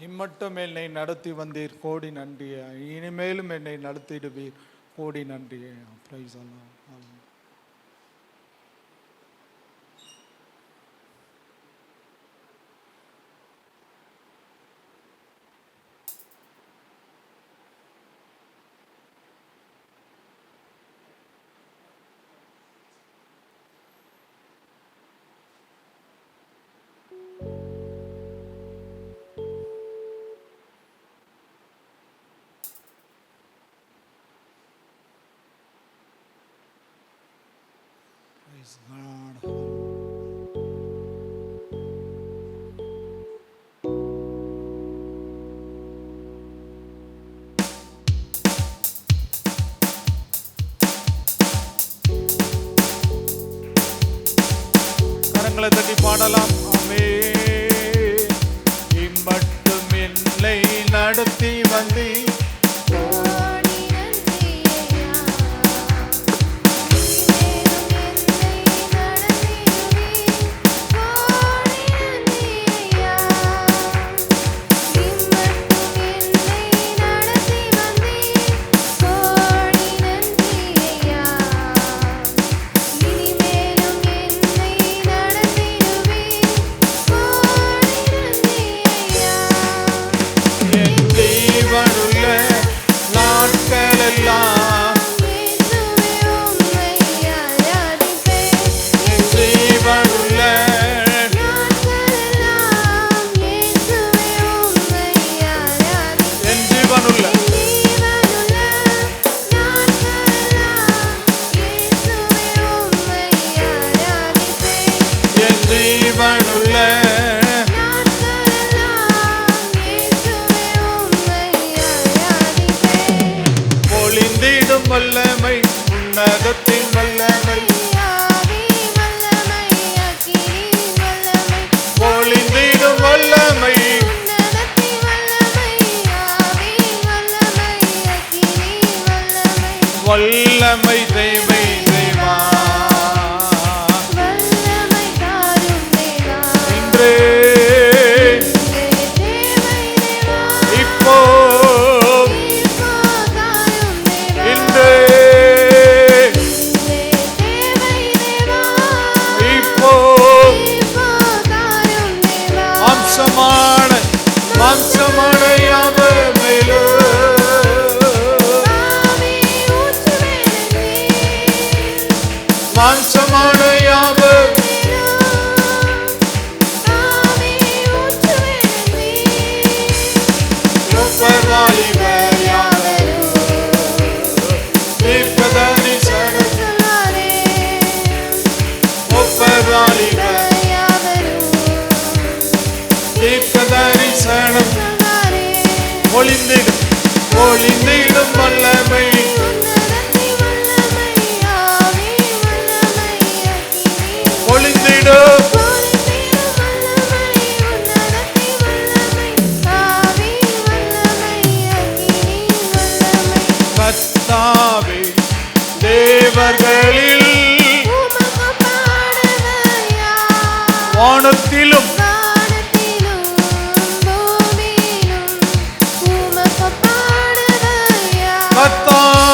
இம்மட்டும் என்னை நடத்தி வந்தீர், கோடி நன்றியே. இனிமேலும் என்னை நடத்திடுவீர், கோடி நன்றியே. பிரைஸ் அல்லாஹ். கரங்களை தட்டி பாடலாம். ஆமென். இம்மட்டும் என்னை நடத்தி வந்தி வல்லமை உன்னதத்தின் வல்லமை பொழிந்திடும் வல்லமை வல்லமை தேவை தேவா இன்றே இப்போ பொழிந்திடும் வல்லமை பொழிந்திடும் கர்த்தாவே தேவர்களில் வானத்திலும் கர்த்தாவே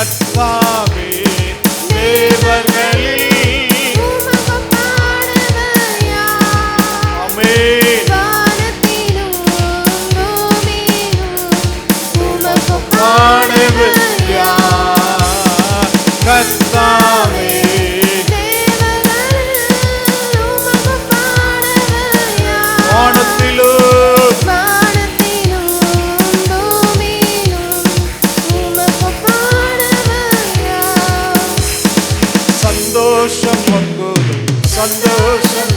கர்த்தாவே தேவர்களில் ஆமென். பாடுவர் யார்? கர்த்தாவே வானத்திலும் சந்தோஷம் பொங்குது, சந்தோஷம்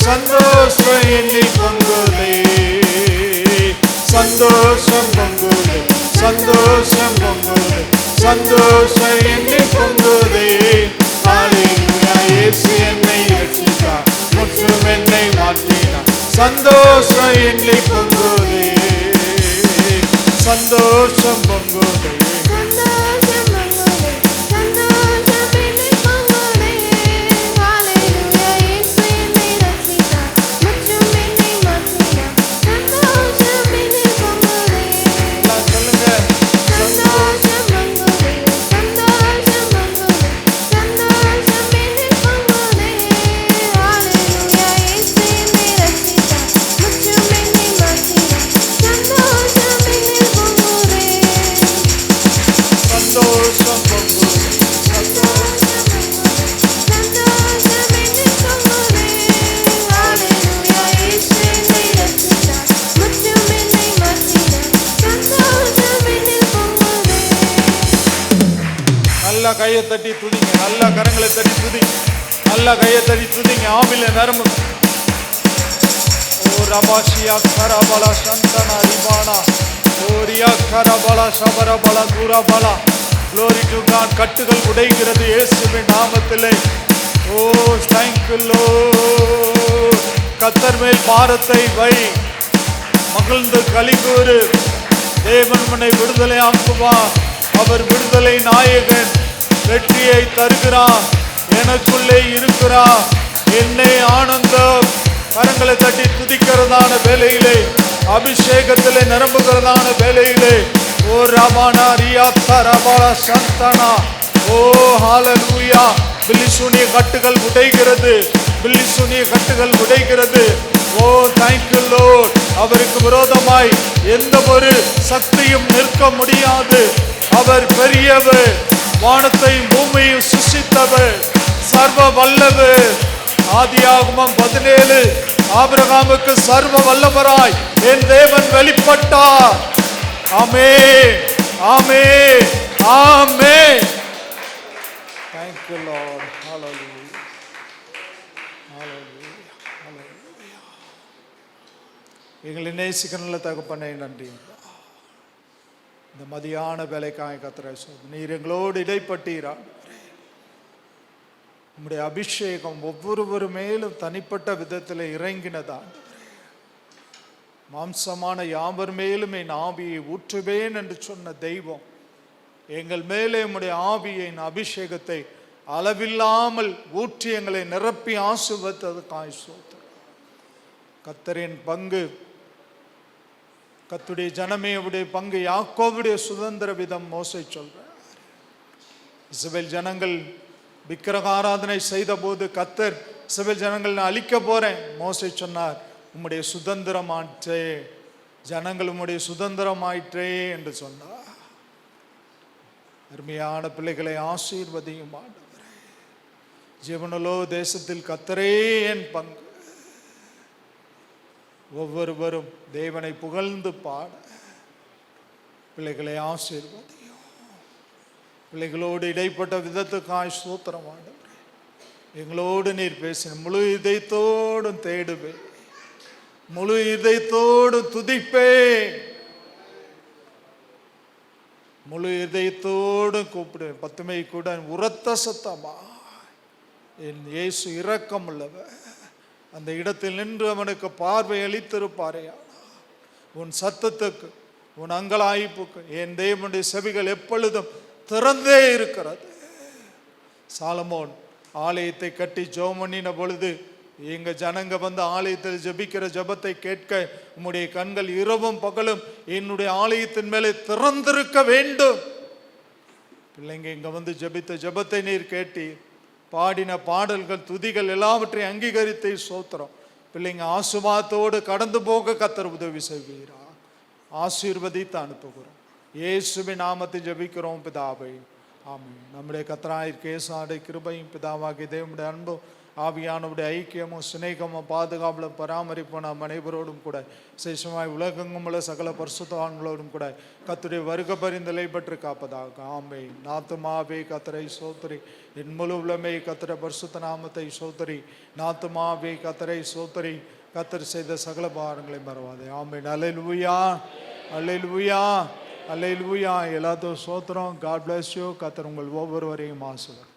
சந்தோஷம் என்னில் பொங்குதே, சந்தோஷம் பொங்குதே, சந்தோஷம் பொங்குதே, சந்தோஷம் என்னில் பொங்குதே. ஹல்லேலூயா, இயேசு என்னை ரட்சித்தார், முற்றும் என்னை மாற்றினார். சந்தோஷம் என்னில் பொங்குதே, சந்தோஷம் பொங்குதே. நல்லா கையை தட்டி துதிங்க, நல்லா கரங்களை தட்டி துதிங்க, நல்லா கையை தட்டி துதிங்க. ஆவில நரம்பு ஓ ரபாஷியா கரபலா சந்தனா ரிபானா ஓரியா கரபலா சபரபலா குரபலா. Glory to God. கட்டுகள் உடைகிறது இயேசுவின் நாமத்திலே. ஓ thank you Lord. கர்த்தர் மேல் பாரத்தை வை, மகிழ்ந்து களிகூரு. தேவன் உன்னை விடுதலை ஆக்குவார். அவர் விடுதலை நாயகன், வெற்றியை தருகிறார். எனக்குள்ளே இருக்கிறார், என்னை ஆனந்தம். கரங்களை தட்டி துதிக்கிறதான வேலையிலே, அபிஷேகத்திலே நிரம்புகிறதான வேலையிலே ஓ ரபானா ரியாத்தா ரபாலா சந்தனா. ஓ ஹalleluya. பில்லிசூனிய கட்டுகள் உடைகிறது, பில்லிசூனிய கட்டுகள் உடைகிறது. ஓ thank you Lord. அவருக்கு விரோதமாய் எந்த ஒரு சக்தியும் நிற்க முடியாது. அவர் பெரியவர், வானத்தையும் பூமியையும் சிருஷ்டித்தவர், சர்வ வல்லவர். ஆதியாகமம் 17 ஆபிரகாமுக்கு சர்வ வல்லவராய் என் தேவன் வெளிப்பட்டார். ஆமென், ஆமென், ஆமென். Thank you Lord. Hallelujah. Hallelujah. Hallelujah. எங்களை நேசிக்கிற தகப்பனே நன்றி. இந்த மதியான வேலைக்காய் கர்த்தரை நீர் எங்களோடு இடைப்பட்டீரா. உம்முடைய அபிஷேகம் ஒவ்வொருவர் மேலும் தனிப்பட்ட விதத்தில் இறங்கினதா. மாம்சமான யாவர் மேலும் என் ஆவியை ஊற்றுவேன் என்று சொன்ன தெய்வம் எங்கள் மேலே உம்முடைய ஆவியை அபிஷேகத்தை அளவில்லாமல் ஊற்றி எங்களை நிரப்பி ஆசீர்வதித்ததற்காய் ஸ்தோத்திரம். கர்த்தரின் பங்கு, கர்த்தருடைய ஜனமே உடைய பங்கு, யாக்கோபுடைய சுதந்திர விதம் மோசே சொல்றார். இஸ்ரவேல் ஜனங்கள் விக்கிரக ஆராதனை செய்த போது கர்த்தர் இஸ்ரவேல் ஜனங்கள் நான் அழிக்க போறேன், மோசே சொன்னார் உம்முடைய சுதந்திரமாயிற்றே, ஜனங்கள் உம்முடைய சுதந்திரமாயிற்றே என்று சொன்னார். அருமையான பிள்ளைகளை ஆசீர்வதியும் ஆண்டவரே. ஜீவனுலோ தேசத்தில் கர்த்தரே என் பங்கு. ஒவ்வொருவரும் தேவனை புகழ்ந்து பாட பிள்ளைகளை ஆசீர்வதியும். பிள்ளைகளோடு இடைப்பட்ட விதத்துக்காய் ஸ்தோத்திரம் ஆண்டவரே. எங்களோடு நீர் பேசின முழு இதயத்தோடும் தேடுவேன், முழு இதயத்தோடு துதிப்பேன், முழு இதயத்தோடு கூப்பிடுவேன். பத்துமை கூட உரத்த சத்தமா என் இயேசு இரக்கம் உள்ளவர். அந்த இடத்தில் நின்று அவனுக்கு பார்வை அளித்திருப்பாரே. உன் சத்தத்துக்கு, உன் அங்கலாய்ப்புக்கு என் தேவனுடைய செவிகள் எப்பொழுதும் திறந்தே இருக்கிறது. சாலமோன் ஆலயத்தை கட்டி ஜெபம் பண்ணின பொழுது எங்க ஜனங்க வந்து ஆலயத்தில் ஜெபிக்கிற ஜெபத்தை கேட்க உம்முடைய கண்கள் இரவும் பகலும் என்னுடைய ஆலயத்தின் மேலே திறந்திருக்க வேண்டும். பிள்ளைங்க இங்க வந்து ஜெபித்த ஜெபத்தை நீர் கேட்டி, பாடின பாடல்கள் துதிகள் எல்லாவற்றையும் அங்கீகரித்து சோத்திரம். பிள்ளைங்க ஆசுவாத்தோடு கடந்து போக கர்த்தர் உதவி செய்வீரா. ஆசீர்வதித்து அனுப்புகிறோம். இயேசுவின் நாமத்தில் ஜெபிக்கிறோம் பிதாவே, ஆமென். நம்முடைய கர்த்தராகிய இயேசுவுடைய கிருபையும் பிதாவாகிய தேவனுடைய அன்பும் ஆவியானவருடைய ஐக்கியமும் சிநேகமும் பாதுகாப்பும் பராமரிப்பும் நாம் அனைவரோடும் கூட சேஷமாய் உலகெங்கும் உள்ள சகல பரிசுத்தவான்களோடும் கூட கர்த்தருடைய வருகை பரிந்தலை பற்றி காப்பதாக. ஆமென். நாத்துமாவே கர்த்தரை சோத்திரி, என் முழு உள்ளமே கர்த்தருடைய பரிசுத்த நாமத்தை சோத்திரி. நாத்துமாவே கர்த்தரை சோத்திரி, கர்த்தர் செய்த சகல பாரங்களை மறவாதே. ஆமென். அல்லேலூயா, அல்லேலூயா, அல்லேலூயா. எல்லாத்தையும் சோத்திரம். God bless you. கர்த்தர் உங்கள் ஒவ்வொருவரையும் ஆசீர்வதிப்பார்.